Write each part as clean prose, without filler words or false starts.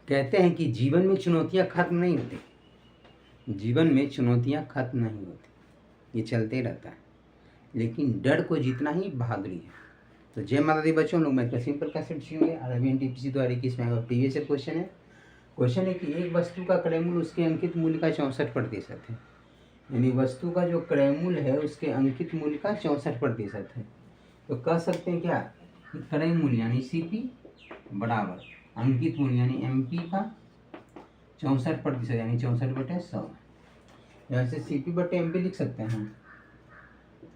कहते हैं कि जीवन में चुनौतियाँ खत्म नहीं होती, जीवन में चुनौतियाँ खत्म नहीं होती, ये चलते रहता है, लेकिन डर को जीतना ही बहादुरी है। तो जय माता दी बच्चों, लोग मैं सिंपल कंसेप्ट सीखेंगे। RBNTPC द्वारा 21 में प्रीवियस क्वेश्चन है। क्वेश्चन है कि एक वस्तु का क्रय मूल्य उसके अंकित मूल्य का 64% है, यानी वस्तु का जो क्रय मूल्य है उसके अंकित मूल्य का 64% है। तो कह सकते हैं क्या, क्रय मूल्य यानी CP बराबर अंकित मूल्य यानी MP का 64% यानी 64/100। यहाँ से CP बटे MP लिख सकते हैं हम,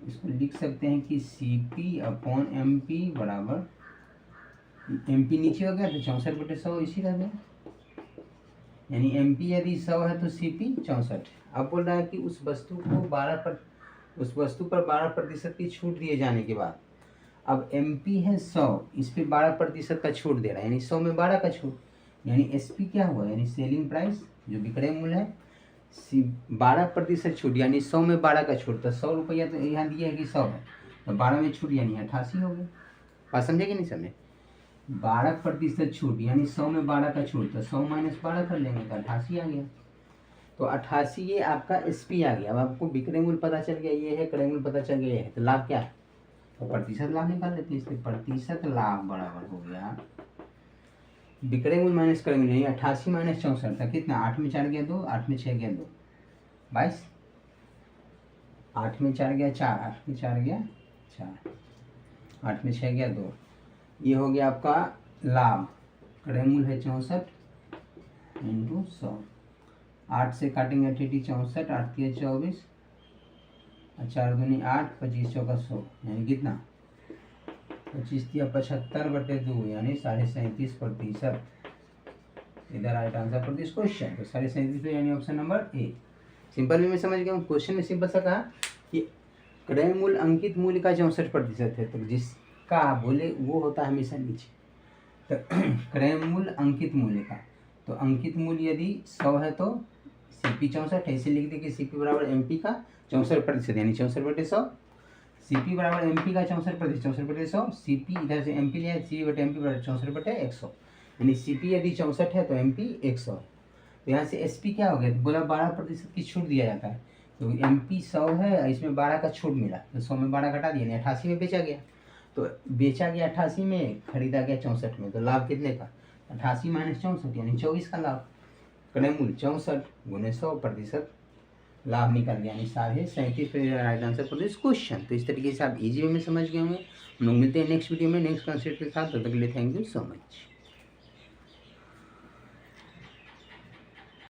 इसको लिख सकते हैं कि CP/MP बराबर MP नीचे हो गया तो 64/100 इसी रह गया, यानी MP यदि 100 है तो CP 64। अब बोल रहा है कि उस वस्तु पर 12% की छूट दिए जाने के बाद, अब MP है 100, इस पे 12% का छूट दे रहा है, यानी 100 में 12 का छूट, यानी SP क्या हुआ, यानी सेलिंग प्राइस जो विक्रय मूल्य है 12% छूट, यानी 100 में 12 का छूट, तो 100 रुपया तो यहाँ दिया है कि 100 है, तो 12 में छूट यानी 88 हो गया। बात समझे कि नहीं समझे, 12% छूट यानी 100 में 12 का छूट, तो 100 - 12 कर लेंगे तो 88 आ गया। तो 88 ये आपका SP आ गया। अब आपको विक्रय मूल्य पता चल गया ये है, क्रय मूल्य पता चल गया ये है, तो लाभ क्या है, तो प्रतिशत लाभ निकाल लेते हैं। इसलिए प्रतिशत लाभ बराबर हो गया विक्रय मूल्य माइनस क्रय मूल्य, 88 - 64 था कितना, 8 में 4 गया 2, 8 में 6 गया 2, 22, 8 में 4 गया 4, 8 में 4 गया 4, 8 में 6 गया 2, ये हो गया आपका लाभ। क्रय मूल्य है 64 × 100, 8 से काटेंगे 88 64, 8 × 24, 4 दूनी 8, 25 चौका 100, यानी कितना 25 × 75/2 यानी 37.5%। इधर right answer for this question, तो 37.5 यानी option number A. Simple way में समझ गया हूँ। क्वेश्चन में सिंपल सा कहा कि क्रय मूल्य अंकित मूल्य का 64% है, तो जिसका बोले वो होता है हमेशा नीचे, तो क्रय मूल्य अंकित मूल्य का, तो अंकित मूल्य यदि 100 है तो CP 64 है, इसे लिख दे कि CP बराबर MP का 64% यानी 64/100, CP बराबर MP का 64%, 64/100, CP इधर से MP लिया, CP/MP बराबर 64/100, यानी CP यदि 64 है तो MP 100। तो यहाँ से SP क्या हो गया, तो बोला 12% की छूट दिया जाता है, तो MP 100 है, इसमें 12 का छूट मिला, तो 100 में 12 घटा दिया, यानी 88 में बेचा गया, तो बेचा गया 88 में, खरीदा गया 64 में, तो लाभ कितने का 88 - 64 यानी 24 का लाभ। क्रय मूल्य 64 × 100% लाभ निकल गया, यानी 37.5 right answer for this question. तो इस तरीके से आप इजी वे में समझ गए होंगे। हम लोग मिलते हैं नेक्स्ट वीडियो में नेक्स्ट कॉन्सेप्ट के साथ, तब तक के लिए थैंक यू सो मच।